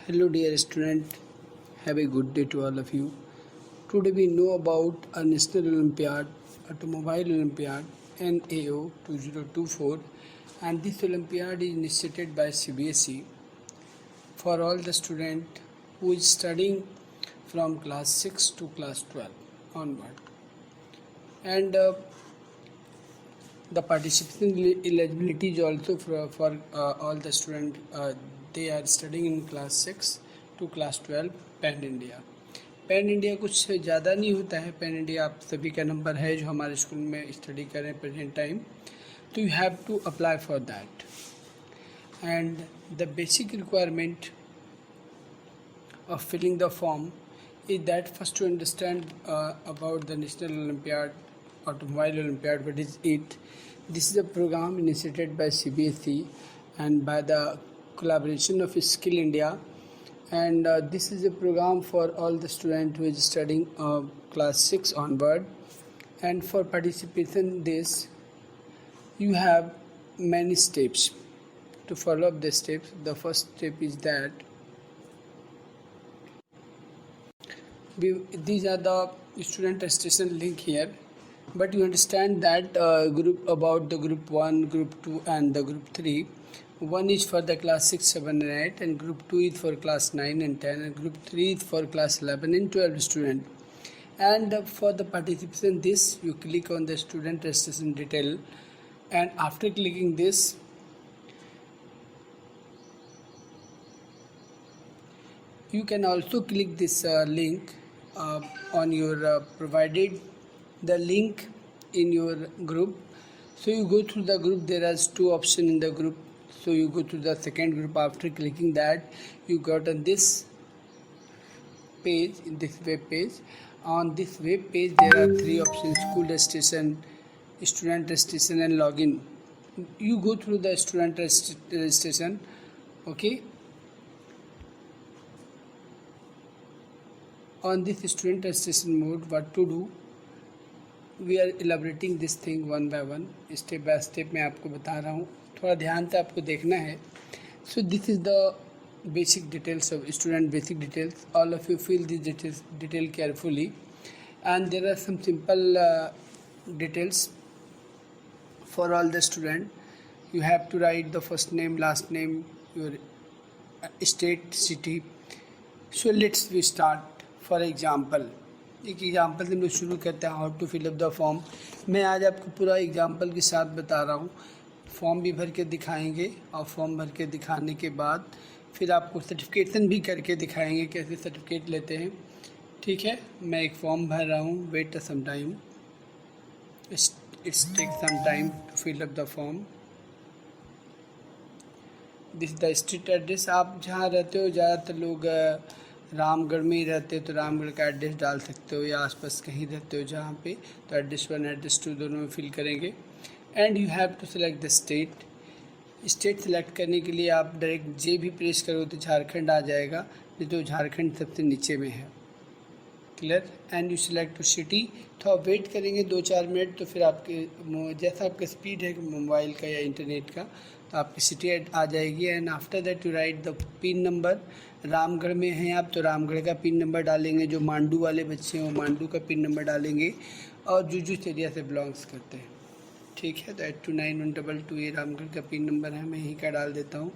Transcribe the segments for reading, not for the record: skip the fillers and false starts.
Hello dear student, have a good day to all of you. Today we know about a National Olympiad, Automobile Olympiad NAO 2024, and this Olympiad is initiated by CBSE for all the student who is studying from class 6 to class 12 onward. And the participation eligibility is also for all the students. They are studying in class 6 to class 12 pan India. Pan India कुछ ज़्यादा नहीं होता है. Pan India आप सभी का number है जो हमारे स्कूल में स्टडी कर रहे हैं प्रेजेंट टाइम. तो you have to apply for that. And the basic requirement of filling the form is that first to understand about the National Olympiad, Automobile Olympiad, what is it? This is a program initiated by CBSE and by the collaboration of Skill India, and this is a program for all the students who is studying class 6 onward. And for participation in this you have many steps. To follow up the steps, the first step is that these are the student registration link here, but you understand that group about the group 1, group 2 and the group 3. One is for the class 6, 7 and 8, and group 2 is for class 9 and 10, and group 3 is for class 11 and 12 student. And for the participation this, you click on the student registration detail, and after clicking this you can also click this link on your provided the link in your group. So you go through the group, there are two options in the group. So you go to the second group. After clicking that, you got on this page, in this web page. On this web page there are three options: school registration, student registration and login. You go through the student registration. Okay, on this student registration mode, what to do, we are elaborating this thing one by one, step by step मैं आपको बता रहा हूँ, थोड़ा ध्यान से आपको देखना है. So this is the basic details of student basic details. All of you fill these detail carefully, and there are some simple details for all the student. You have to write the first name, last name, your state, city. So let's we start. For example, एक example से हम लोग शुरू करते हैं. How to fill up the form. मैं आज आपको पूरा एग्ज़ाम्पल के साथ बता रहा हूँ. फॉर्म भी भर के दिखाएंगे, और फॉर्म भर के दिखाने के बाद फिर आपको सर्टिफिकेशन भी करके दिखाएंगे कैसे सर्टिफिकेट लेते हैं. ठीक है, मैं एक फॉर्म भर रहा हूँ. Wait some time, it's take some time to fill up the form. This the street address. आप जहाँ रहते हो, ज़्यादातर लोग रामगढ़ में ही रहते हो तो रामगढ़ का एड्रेस डाल सकते हो, या आसपास कहीं रहते हो जहाँ पे, तो एड्रेस 1 एड्रेस 2 दोनों में फिल करेंगे. And you have to select the state. State select करने के लिए आप डायरेक्ट जे भी प्रेस करो तो झारखंड आ जाएगा, नहीं तो झारखंड सबसे नीचे में है. Clear. And you select to city. थोड़ा वेट करेंगे 2-4 मिनट, तो फिर आपके जैसा आपका स्पीड है मोबाइल का या इंटरनेट का, तो आपकी सिटी आ जाएगी. And after that you right the pin number. Ramgarh में हैं आप तो रामगढ़ का पिन नंबर डालेंगे. जो मांडू वाले बच्चे हैं वो मांडू का पिन नंबर डालेंगे, और जो जिस एरिया से बिलोंग्स करते हैं. ठीक है, तो 829122 ये रामगढ़ का पिन नंबर है, मैं यहीं का डाल देता हूँ.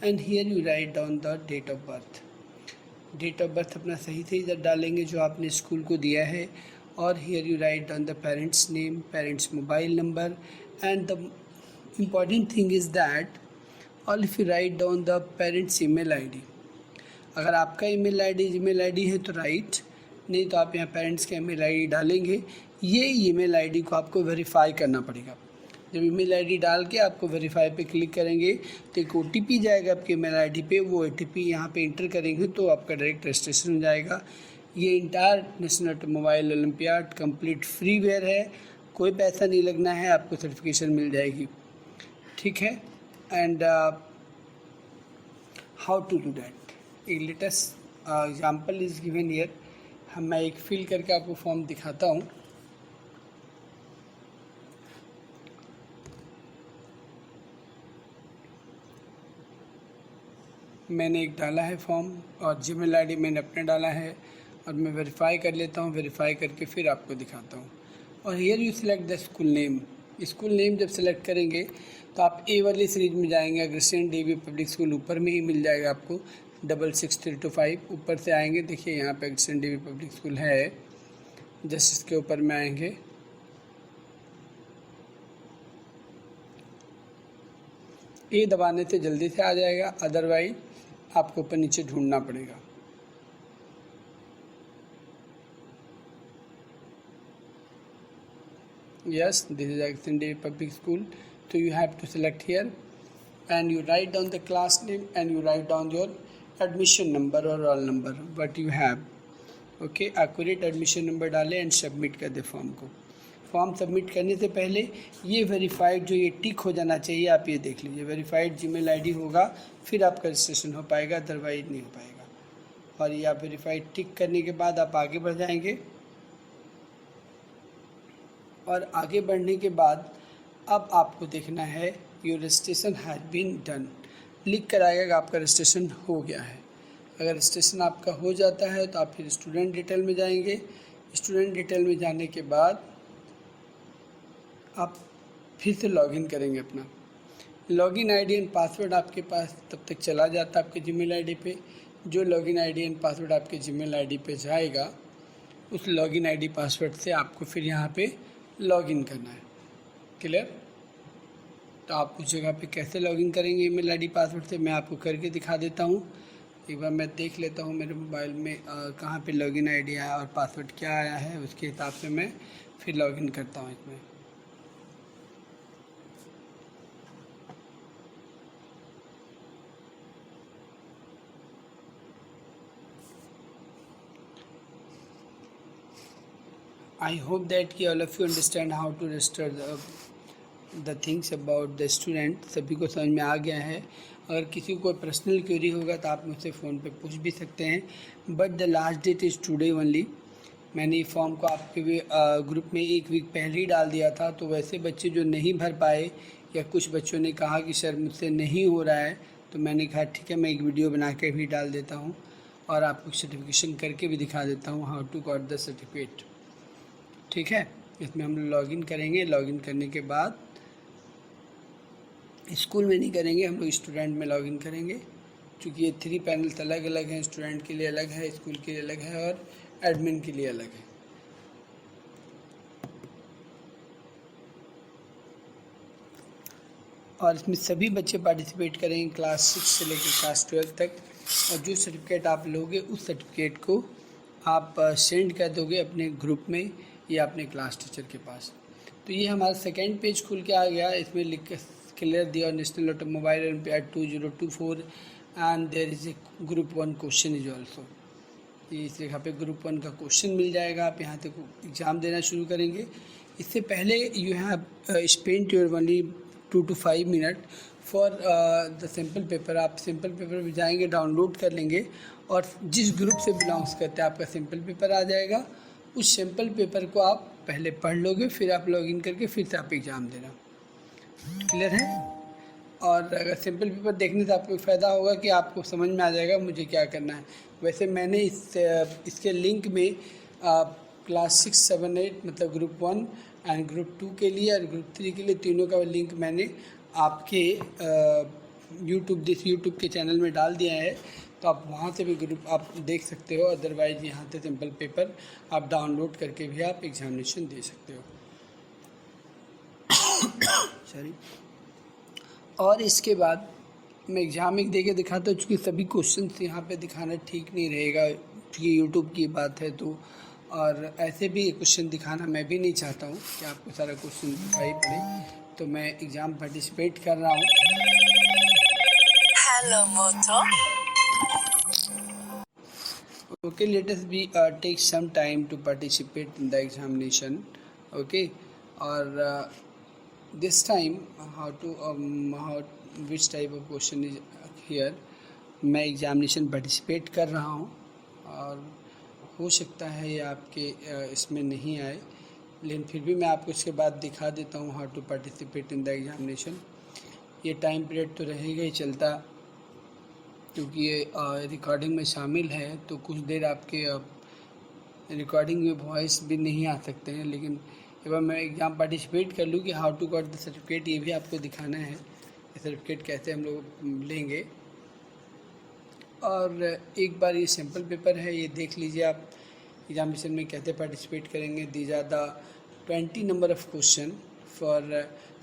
And here you write down the date of birth. Date of birth अपना सही से डालेंगे जो आपने स्कूल को दिया है. और here you write down the parents name, parents mobile number. And the important thing is that all if you write down the parents email ID. अगर आपका ईमेल आईडी है तो राइट, नहीं तो आप यहाँ पेरेंट्स का ईमेल आईडी डालेंगे. ये ईमेल आईडी को आपको वेरीफाई करना पड़ेगा. जब ईमेल आईडी डाल के आपको वेरीफाई पे क्लिक करेंगे तो एक ओटीपी जाएगा आपके ईमेल आईडी पे. वो ओटीपी यहाँ पे इंटर करेंगे तो आपका डायरेक्ट रजिस्ट्रेशन हो जाएगा. ये entire national Automobile olympiad complete freeware है, कोई पैसा नहीं लगना है, आपको सर्टिफिकेशन मिल जाएगी. ठीक है. And how to do that, एक latest example is given here. मैं एक फिल करके आपको फॉर्म दिखाता हूँ. मैंने एक डाला है फॉर्म और जीमेल आईडी मैंने अपने डाला है और मैं वेरीफाई कर लेता हूँ। वेरीफाई करके फिर आपको दिखाता हूँ। और here you select the school name. School name जब सेलेक्ट करेंगे तो आप ए वाली सीरीज में जाएंगे। अग्रसेन डीवी पब्लिक स्कूल ऊपर में ही मिल जाएगा आपको 66325। ऊपर से आएंगे, देखिए यहाँ पे अग्रसेन डीवी पब्लिक स्कूल है। जस्ट इसके ऊपर में आएंगे, ए दबाने से जल्दी से आ जाएगा, अदरवाइज आपको ऊपर नीचे ढूंढना पड़ेगा। Yes, this is Aggression Devi Public School. So you have to select here and you write down the class name and you write down your admission number or roll number what you have. Okay, accurate admission number डालें and submit कर they form को। Form submit करने से पहले ये verified जो ये टिक हो जाना चाहिए, आप ये देख लीजिए। वेरीफाइड जीमेल आईडी होगा फिर आपका रजिस्ट्रेशन हो पाएगा, अदरवाइज नहीं हो पाएगा। और ये आप वेरीफाइड टिक करने के बाद आप आगे बढ़ जाएंगे और आगे बढ़ने के बाद अब आपको देखना है your registration has been done, लिख कर आएगा कि आपका रजिस्ट्रेशन हो गया है। अगर रजिस्ट्रेशन आपका हो जाता है तो आप फिर स्टूडेंट डिटेल में जाएंगे। स्टूडेंट डिटेल में जाने के बाद आप फिर से लॉगिन करेंगे अपना। लॉगिन आईडी एंड पासवर्ड आपके पास तब तक चला जाता है आपके जीमेल आईडी पे। जो लॉगिन आईडी एंड पासवर्ड आपके जीमेल आईडी पे जाएगा, उस लॉगिन आईडी पासवर्ड से आपको फिर यहाँ पे लॉगिन करना है। क्लियर? तो आप उस जगह पे कैसे लॉगिन करेंगे ईमेल आईडी पासवर्ड से, मैं आपको करके दिखा देता हूँ। एक बार मैं देख लेता हूँ मेरे मोबाइल में कहाँ पे लॉगिन आईडी आया और पासवर्ड क्या आया है, उसके हिसाब से मैं फिर लॉगिन करता हूँ इसमें। I hope that all of you understand how to register the things about the student। सभी को समझ में आ गया है। अगर किसी को पर्सनल क्वेरी होगा तो आप मुझसे फ़ोन पे पूछ भी सकते हैं। But the last that is today only. मैंने फॉर्म को आपके ग्रुप में एक वीक पहले ही डाल दिया था। तो वैसे बच्चे जो नहीं भर पाए या कुछ बच्चों ने कहा कि सर मुझसे नहीं हो रहा है, तो मैंने कहा ठीक है मैं एक वीडियो बना के भी डाल देता हूँ और आपको सर्टिफिकेशन करके भी दिखा देता हूँ how to got the certificate. ठीक है, इसमें हम लॉगिन करेंगे। लॉगिन करने के बाद स्कूल में नहीं करेंगे, हम लोग स्टूडेंट में लॉगिन करेंगे, क्योंकि ये 3 पैनल्स अलग अलग हैं। स्टूडेंट के लिए अलग है, स्कूल के लिए अलग है और एडमिन के लिए अलग है। और इसमें सभी बच्चे पार्टिसिपेट करेंगे क्लास 6 से लेकर क्लास 12 तक। और जो सर्टिफिकेट आप लोगे उस सर्टिफिकेट को आप सेंड कर दोगे अपने ग्रुप में या अपने क्लास टीचर के पास। तो ये हमारा सेकेंड पेज खुल के आ गया। इसमें लिख के क्लियर दिया National Automobile Olympiad 2024 and there is a group 1 question is also. इस जगह पे ग्रुप 1 का क्वेश्चन मिल जाएगा। आप यहाँ तक एग्ज़ाम देना शुरू करेंगे। इससे पहले you have spent your only 2 to 5 minute for the simple paper. आप सिंपल पेपर में जाएंगे, डाउनलोड कर लेंगे और जिस ग्रुप से बिलोंग्स करते हैं आपका सिंपल पेपर आ जाएगा। उस सिंपल पेपर को आप पहले पढ़ लोगे, फिर आप लॉगिन करके फिर से आप एग्ज़ाम देना। क्लियर है? और अगर सिंपल पेपर देखने से आपको फ़ायदा होगा कि आपको समझ में आ जाएगा मुझे क्या करना है। वैसे मैंने इसके लिंक में क्लास 6, 7, 8 मतलब ग्रुप 1 एंड ग्रुप 2 के लिए और ग्रुप 3 के लिए तीनों का लिंक मैंने आपके यूट्यूब के चैनल में डाल दिया है। तो आप वहाँ से भी ग्रुप आप देख सकते हो। अदरवाइज़ यहाँ से सिंपल पेपर आप डाउनलोड करके भी आप एग्जामिनेशन दे सकते हो। सॉरी। और इसके बाद मैं एग्ज़ाम एक दे के दिखाता हूँ, चूँकि सभी क्वेश्चन यहाँ पे दिखाना ठीक नहीं रहेगा, क्योंकि यूट्यूब की बात है तो। और ऐसे भी क्वेश्चन दिखाना मैं भी नहीं चाहता हूँ कि आपको सारा क्वेश्चन दिखाई पड़े। तो मैं एग्ज़ाम पार्टिसिपेट कर रहा हूँ। Hello, Moto. Okay, let us take some time to participate in the examination. Okay, or this time which type of question is here। मैं एग्जामिनेशन पार्टिसिपेट कर रहा हूँ और हो सकता है ये आपके इसमें नहीं आए, लेकिन फिर भी मैं आपको इसके बाद दिखा देता हूँ how to participate in the examination. ये टाइम पीरियड तो रहेगा ही चलता क्योंकि ये रिकॉर्डिंग में शामिल है, तो कुछ देर आपके रिकॉर्डिंग में वॉइस भी नहीं आ सकते हैं। लेकिन एक मैं एग्ज़ाम पार्टिसिपेट कर लूँ कि how to got the certificate, ये भी आपको दिखाना है, सर्टिफिकेट कैसे हम लोग लेंगे। और एक बार ये सैम्पल पेपर है, ये देख लीजिए आप एग्जामिनेशन में कैसे पार्टिसिपेट करेंगे। These are the 20 number of question for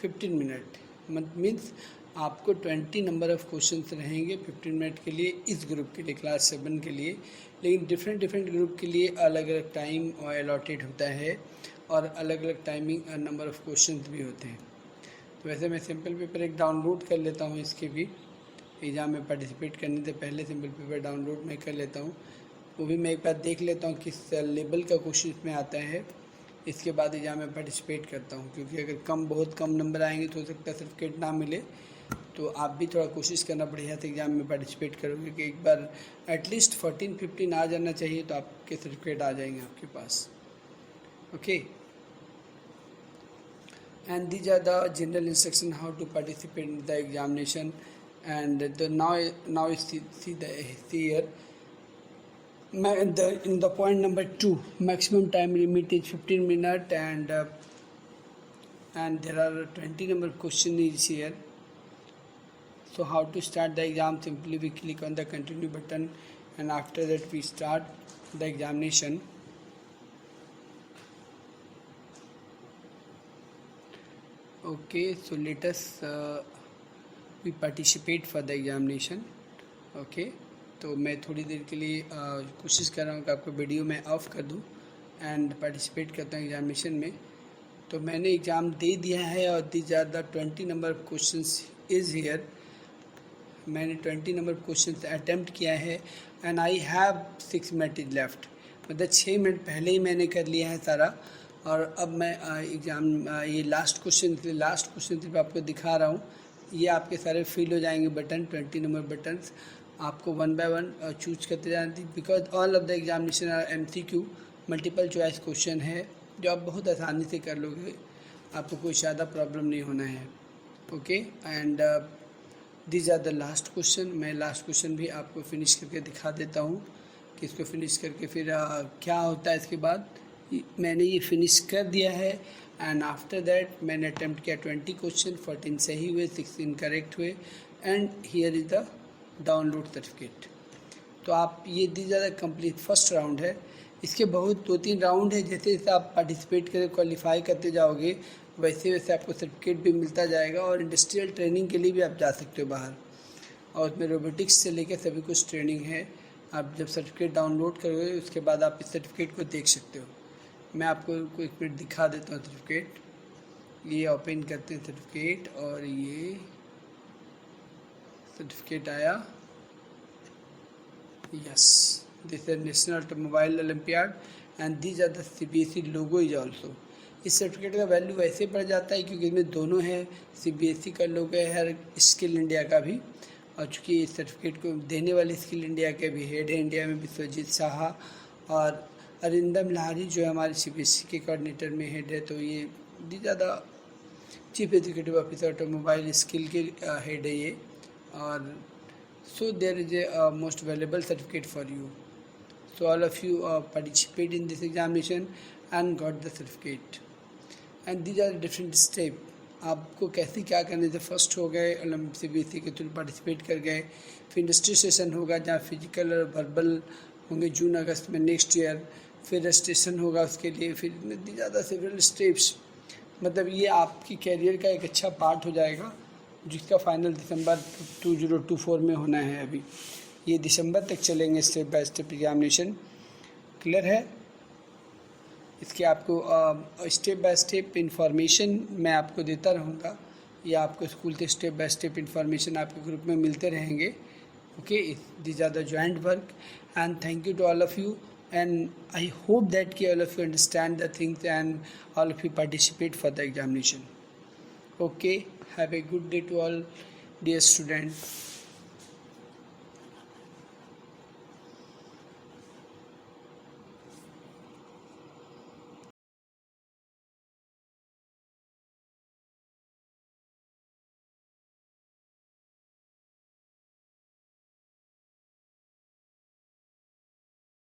15 minute, means आपको 20 नंबर ऑफ क्वेश्चंस रहेंगे 15 मिनट के लिए, इस ग्रुप के लिए, क्लास 7 के लिए। लेकिन डिफरेंट ग्रुप के लिए अलग अलग टाइम अलॉटेड होता है और अलग अलग टाइमिंग नंबर ऑफ क्वेश्चंस भी होते हैं। तो वैसे मैं सिंपल पेपर एक डाउनलोड कर लेता हूँ, इसके भी एग्ज़ाम में पार्टिसिपेट करने से पहले सिंपल पेपर डाउनलोड मैं कर लेता हूँ, वो भी मैं एक बार देख लेता हूँ किस लेवल का क्वेश्चन इसमें आता है। इसके बाद एग्ज़ाम में पार्टिसिपेट करता हूँ, क्योंकि अगर बहुत कम नंबर आएंगे तो हो सकता है सर्टिफिकेट ना मिले। तो आप भी थोड़ा कोशिश करना बढ़िया से एग्ज़ाम में पार्टिसिपेट करोगे कि एक बार एटलीस्ट 14-15 आ जाना चाहिए, तो आपके सर्टिफिकेट आ जाएंगे आपके पास। Okay, and these are the general instruction how to participate in the examination. And the now you see here in the point number 2, maximum time limit is 15 minutes, and there are 20 number of questions here. So how to start the exam? Simply we click on the continue button, and after that we start the examination. Okay, so let us we participate for the examination. Okay, तो मैं थोड़ी देर के लिए कोशिश कर रहा हूँ कि आपको वीडियो में ऑफ कर दूँ एंड पार्टिसिपेट करता हूँ एग्जामिनेशन में। तो मैंने एग्ज़ाम दे दिया है और these are the 20 number of questions is here. मैंने 20 नंबर ऑफ क्वेश्चंस अटेम्प्ट किया है and I have 6 minute is left, मतलब 6 मिनट पहले ही मैंने कर लिया है सारा। और अब मैं एग्ज़ाम ये लास्ट क्वेश्चन सिर्फ आपको दिखा रहा हूँ। ये आपके सारे फिल हो जाएंगे बटन, 20 नंबर बटन्स आपको 1 बाय 1 चूज करते जाना थी, because all of the examination are MCQ, multiple choice question है, जो आप बहुत आसानी से कर लोगे, आपको कोई ज़्यादा प्रॉब्लम नहीं होना है। Okay, and these are the last question. मैं लास्ट क्वेश्चन भी आपको फिनिश करके दिखा देता हूँ कि इसको फिनिश करके फिर क्या होता है। इसके बाद मैंने ये फिनिश कर दिया है एंड आफ्टर दैट मैंने अटेम्प्ट किया 20 क्वेश्चन, 14 सही हुए, 6 इनकरेक्ट हुए, and here is the download certificate. तो आप ये दी ज़्यादा कंप्लीट फर्स्ट राउंड है। इसके बहुत 2-3 राउंड है, जैसे जैसे आप पार्टिसिपेट करके क्वालिफाई करते जाओगे वैसे वैसे आपको सर्टिफिकेट भी मिलता जाएगा, और इंडस्ट्रियल ट्रेनिंग के लिए भी आप जा सकते हो बाहर, और उसमें रोबोटिक्स से लेकर सभी कुछ ट्रेनिंग है। आप जब सर्टिफिकेट डाउनलोड करोगे उसके बाद आप इस सर्टिफिकेट को देख सकते हो। मैं आपको एक मिनट दिखा देता हूँ सर्टिफिकेट। ये ओपन करते हैं सर्टिफिकेट, और ये सर्टिफिकेट आया, yes, this is National Automobile Olympiad and these are the CBSE logo is also. इस सर्टिफिकेट का वैल्यू वैसे बढ़ जाता है क्योंकि इसमें दोनों है, CBSE का लोगो है, हर स्किल इंडिया का भी। और चूँकि इस सर्टिफिकेट को देने वाले स्किल इंडिया के भी हेड है इंडिया में, विश्वजीत शाह, और अरिंदम लाहरी जो है हमारे CBSE के कोऑर्डिनेटर में हेड है। तो ये ज़्यादा chief executive officer automobile skill के हेड है ये। और so there is a most valuable certificate for you. So all of you participate in this examination and got the certificate. And these are different step, आपको कैसे क्या करने से first हो गए CBSE के थ्रू पार्टिसिपेट कर गए, फिर इंडस्ट्री सेशन होगा जहाँ फिजिकल और वर्बल होंगे जून अगस्त में नेक्स्ट ईयर, फिर रजिस्ट्रेशन होगा उसके लिए, फिर ज़्यादा सेवरल स्टेप्स। मतलब ये आपकी कैरियर का एक अच्छा पार्ट हो जाएगा, जिसका फाइनल दिसंबर 2024 में होना है। अभी ये दिसंबर तक चलेंगे step by step examination, clear है। इसके आपको स्टेप बाय स्टेप इंफॉर्मेशन मैं आपको देता रहूँगा, या आपको स्कूल से स्टेप बाय स्टेप इंफॉर्मेशन आपके ग्रुप में मिलते रहेंगे। Okay, these are the joint work, and thank you to all of you, and I hope that all of you understand the things and all of you participate for the examination. Okay, have a good day to all dear students.